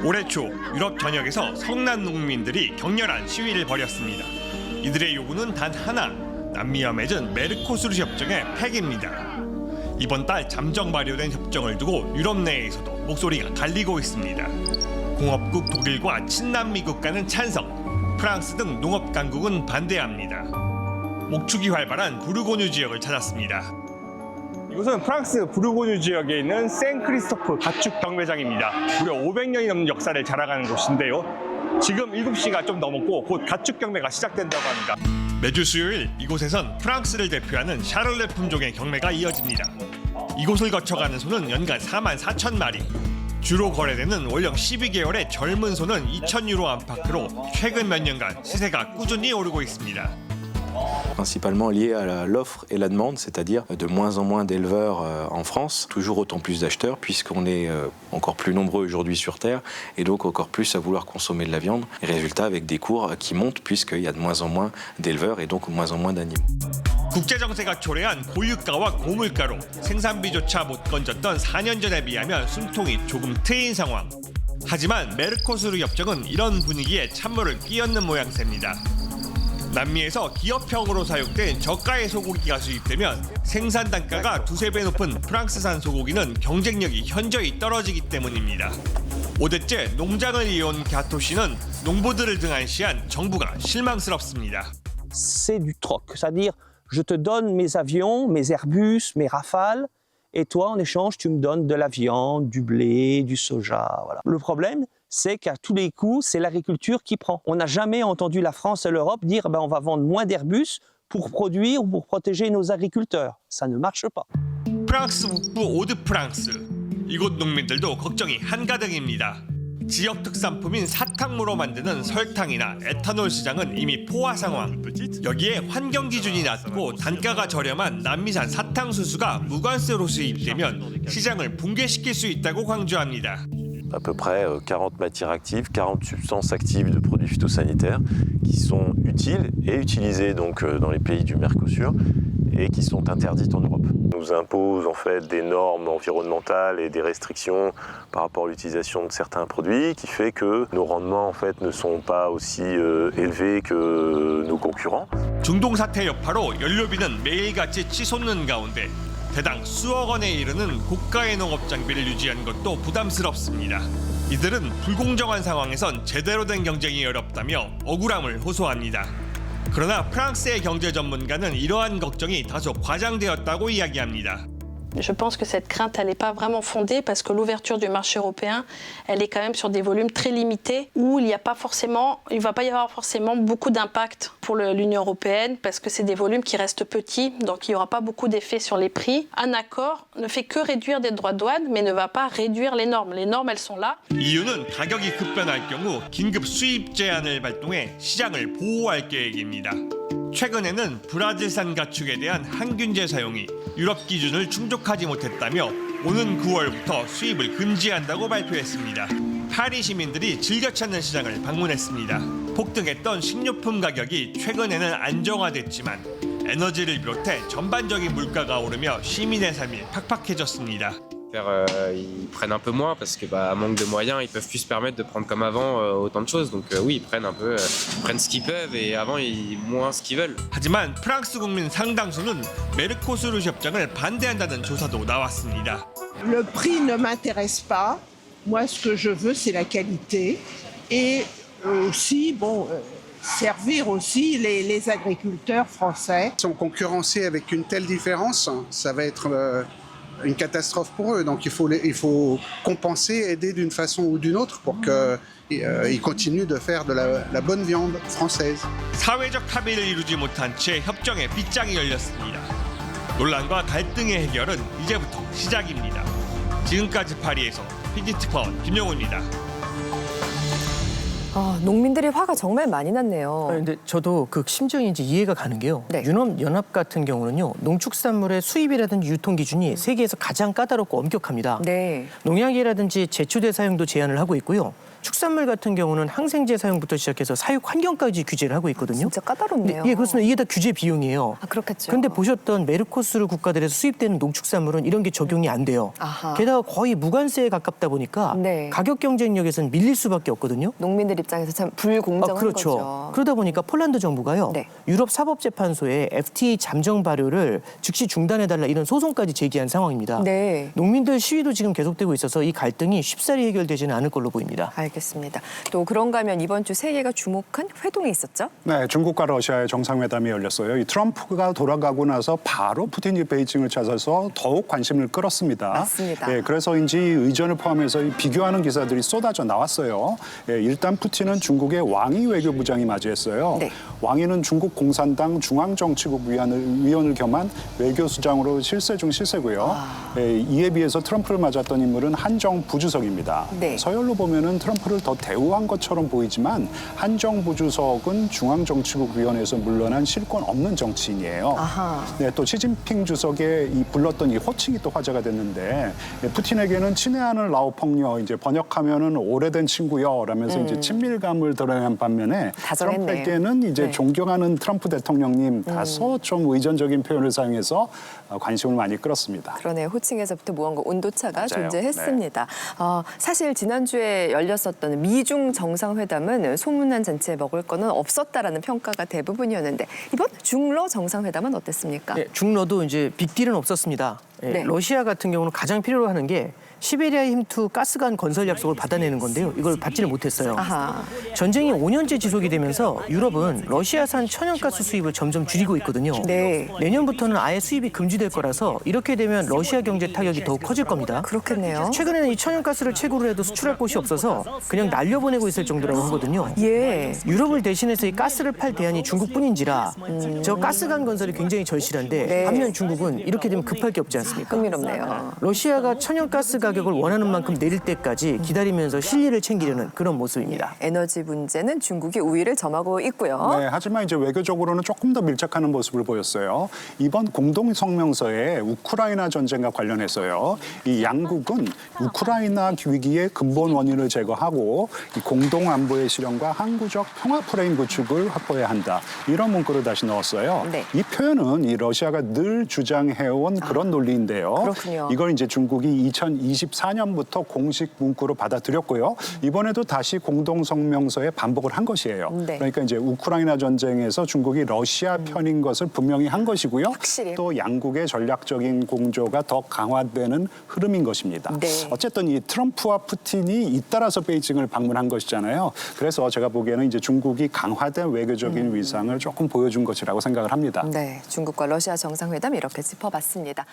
올해 초 유럽 전역에서 성난 농민들이 격렬한 시위를 벌였습니다. 이들의 요구는 단 하나, 남미와 맺은 메르코수르 협정의 폐기입니다. 이번 달 잠정 발효된 협정을 두고 유럽 내에서도 목소리가 갈리고 있습니다. 공업국 독일과 친남미 국가는 찬성, 프랑스 등 농업 강국은 반대합니다. 목축이 활발한 부르고뉴 지역을 찾았습니다. 이곳은 프랑스 부르고뉴 지역에 있는 생크리스토프 가축 경매장입니다. 무려 500년이 넘는 역사를 자랑하는 곳인데요. 지금 7시가 좀 넘었고 곧 가축 경매가 시작된다고 합니다. 매주 수요일 이곳에선 프랑스를 대표하는 샤를레 품종의 경매가 이어집니다. 이곳을 거쳐가는 소는 연간 44,000마리. 주로 거래되는 월령 12개월의 젊은 소는 2,000유로 안팎으로 최근 몇 년간 시세가 꾸준히 오르고 있습니다. Principalement lié à l'offre et la demande, c'est-à-dire de moins en moins d'éleveurs en France, toujours autant plus d'acheteurs, puisqu'on est encore plus nombreux aujourd'hui sur Terre, et donc encore plus à vouloir consommer de la viande. Et résultat, avec des cours qui montent, puisqu'il y a de moins en moins d'éleveurs et donc moins en moins d'animaux. 국제 정세가 초래한 고유가와 고물가로 생산비조차 못 건졌던 4년 전에 비하면 숨통이 조금 트인 상황. 하지만 메르코수르 협정은 이런 분위기에 찬물을 끼얹는 모양새입니다. 남미에서 기업형으로 사육된 저가의 소고기가 수입되면 생산 단가가 두세 배 높은 프랑스산 소고기는 경쟁력이 현저히 떨어지기 때문입니다. 5대째 농장을 이어온 갸토 씨는 농부들을 등한시한 정부가 실망스럽습니다. C'est du troc, c'est-à-dire je te donne mes avions, mes Airbus, mes Rafales, et toi en échange tu me donnes de la viande, du blé, du soja. Voilà. Le problème, c'est qu'à tous les coups, c'est l'agriculture qui prend. On n'a jamais entendu la France et l'Europe dire on va vendre moins d'Airbus pour produire ou pour protéger nos agriculteurs. Ça ne marche pas. 프랑스 북부 오드프랑스. 이곳 농민들도 걱정이 한가득입니다. 지역 특산품인 사탕무로 만드는 설탕이나 에탄올 시장은 이미 포화 상황. 여기에 환경 기준이 낮고 단가가 저렴한 남미산 사탕수수가 무관세로 수입되면 시장을 붕괴시킬 수 있다고 강조합니다. À peu près 40 matières actives, 40 substances actives de produits phytosanitaires qui sont utiles et utilisées donc dans les pays du Mercosur et qui sont interdites en Europe. On nous impose en fait des normes environnementales et des restrictions par rapport à l'utilisation de certains produits qui fait que nos rendements en fait ne sont pas aussi élevés que nos concurrents. 중동 사태 여파로 연료비는 매일같이 치솟는 가운데 대당 수억 원에 이르는 고가의 농업 장비를 유지하는 것도 부담스럽습니다. 이들은 불공정한 상황에선 제대로 된 경쟁이 어렵다며 억울함을 호소합니다. 그러나 프랑스의 경제 전문가는 이러한 걱정이 다소 과장되었다고 이야기합니다. Je pense que cette crainte, elle n'est pas vraiment fondée parce que l'ouverture du marché européen, elle est quand même sur des volumes très limités où il va pas y avoir forcément beaucoup d'impact pour l'Union européenne parce que c'est des volumes qui restent petits, donc il n'y aura pas beaucoup d'effet sur les prix. Un accord ne fait que réduire des droits de douane, mais ne va pas réduire les normes. Les normes, elles sont là. EU는 가격이 급변할 경우 긴급 수입 제한을 발동해 시장을 보호할 계획입니다. 최근에는 브라질산 가축에 대한 항균제 사용이 유럽 기준을 충족하지 못했다며 오는 9월부터 수입을 금지한다고 발표했습니다. 파리 시민들이 즐겨 찾는 시장을 방문했습니다. 폭등했던 식료품 가격이 최근에는 안정화됐지만 에너지를 비롯해 전반적인 물가가 오르며 시민의 삶이 팍팍해졌습니다. Ils prennent un peu moins parce que manque de moyens, ils peuvent plus se permettre de prendre comme avant autant de choses. Donc oui, ils prennent ce qu'ils peuvent et avant ils moins ce qu'ils veulent. 하지만 프랑스 국민 상당수는 메르코수르 협정을 반대한다는 조사도 나왔습니다. Le prix ne m'intéresse pas. Moi, ce que je veux, c'est la qualité et aussi, servir aussi les agriculteurs français. Ils sont concurrencés avec une telle différence, ça va être une catastrophe pour eux. Donc il faut compenser, aider d'une façon ou d'une autre pour qu'ils continuent de faire de la bonne viande française. 사회적 합의를 이루지 못한 채 협정의 빗장이 열렸습니다. 논란과 갈등의 해결은 이제부터 시작입니다. 지금까지 파리에서 PD특파원 김영우입니다. 농민들의 화가 정말 많이 났네요. 근데 저도 그 심정이 이제 이해가 가는 게요. 네. 유럽연합 같은 경우는요. 농축산물의 수입이라든지 유통 기준이 세계에서 가장 까다롭고 엄격합니다. 네. 농약이라든지 제초제 사용도 제한을 하고 있고요. 축산물 같은 경우는 항생제 사용부터 시작해서 사육 환경까지 규제를 하고 있거든요. 진짜 까다롭네요. 예, 그렇습니다. 이게 다 규제 비용이에요. 아, 그렇겠죠. 그런데 보셨던 메르코스르 국가들에서 수입되는 농축산물은 이런 게 적용이 안 돼요. 아하. 게다가 거의 무관세에 가깝다 보니까 네. 가격 경쟁력에서는 밀릴 수밖에 없거든요. 농민들 입장에서 참 불공정한 그렇죠. 거죠. 그러다 보니까 폴란드 정부가요. 네. 유럽 사법재판소에 FTA 잠정 발효를 즉시 중단해달라 이런 소송까지 제기한 상황입니다. 네. 농민들 시위도 지금 계속되고 있어서 이 갈등이 쉽사리 해결되지는 않을 걸로 보입니다. 알겠습니다. 또 그런가 하면 이번 주 세계가 주목한 회동이 있었죠? 네, 중국과 러시아의 정상회담이 열렸어요. 이 트럼프가 돌아가고 나서 바로 푸틴이 베이징을 찾아서 더욱 관심을 끌었습니다. 맞습니다. 예, 그래서인지 의전을 포함해서 이 비교하는 기사들이 쏟아져 나왔어요. 예, 일단 푸틴은 중국의 왕이 외교부장이 맞이했어요. 네. 왕이는 중국 공산당 중앙정치국 위원을 겸한 외교수장으로 실세 중 실세고요. 예, 이에 비해서 트럼프를 맞았던 인물은 한정 부주석입니다. 네. 서열로 보면은 트럼프를 더 대우한 것처럼 보이지만 한정 부주석은 중앙정치국위원회에서 물러난 실권 없는 정치인이에요. 아하. 네, 또 시진핑 주석의 불렀던 이 호칭이 또 화제가 됐는데 푸틴에게는 친애하는 라오펑녀 이제 번역하면은 오래된 친구여라면서 이제 친밀감을 드러낸 반면에 다정했네. 트럼프에게는 이제 네. 존경하는 트럼프 대통령님 다소 좀 의존적인 표현을 사용해서 관심을 많이 끌었습니다. 그러네요. 호칭에서부터 무언가 온도차가 맞아요. 존재했습니다. 사실 지난주에 열렸었던 미중 정상회담은 소문난 잔치에 먹을 거는 없었다라는 평가가 대부분이었는데 이번 중러 정상회담은 어땠습니까? 예, 중러도 이제 빅딜은 없었습니다. 예, 네. 러시아 같은 경우는 가장 필요로 하는 게 시베리아 힘2 가스관 건설 약속을 받아내는 건데요. 이걸 받지는 못했어요. 아하. 전쟁이 5년째 지속이 되면서 유럽은 러시아산 천연가스 수입을 점점 줄이고 있거든요. 네. 내년부터는 아예 수입이 금지될 거라서 이렇게 되면 러시아 경제 타격이 더욱 커질 겁니다. 그렇겠네요. 최근에는 이 천연가스를 채굴을 해도 수출할 곳이 없어서 그냥 날려보내고 있을 정도라고 하거든요. 예. 유럽을 대신해서 이 가스를 팔 대안이 중국뿐인지라 저 가스관 건설이 굉장히 절실한데 네. 반면 중국은 이렇게 되면 급할 게 없지 않습니까? 흥미롭네요. 러시아가 천연가스 가격을 원하는 만큼 내릴 때까지 기다리면서 실리를 챙기려는 그런 모습입니다. 에너지 문제는 중국이 우위를 점하고 있고요. 네, 하지만 이제 외교적으로는 조금 더 밀착하는 모습을 보였어요. 이번 공동성명서에 우크라이나 전쟁과 관련해서요. 이 양국은 우크라이나 위기의 근본 원인을 제거하고 이 공동 안보의 실현과 항구적 평화 프레임 구축을 확보해야 한다. 이런 문구를 다시 넣었어요. 네. 이 표현은 이 러시아가 늘 주장해온 그런 논리인데요. 그렇군요. 이걸 이제 중국이 2024년부터 공식 문구로 받아들였고요. 이번에도 다시 공동성명서에 반복을 한 것이에요. 네. 그러니까 이제 우크라이나 전쟁에서 중국이 러시아 편인 것을 분명히 한 것이고요. 확실히. 또 양국의 전략적인 공조가 더 강화되는 흐름인 것입니다. 네. 어쨌든 이 트럼프와 푸틴이 잇따라서 베이징을 방문한 것이잖아요. 그래서 제가 보기에는 이제 중국이 강화된 외교적인 위상을 조금 보여준 것이라고 생각을 합니다. 네, 중국과 러시아 정상회담 이렇게 짚어봤습니다.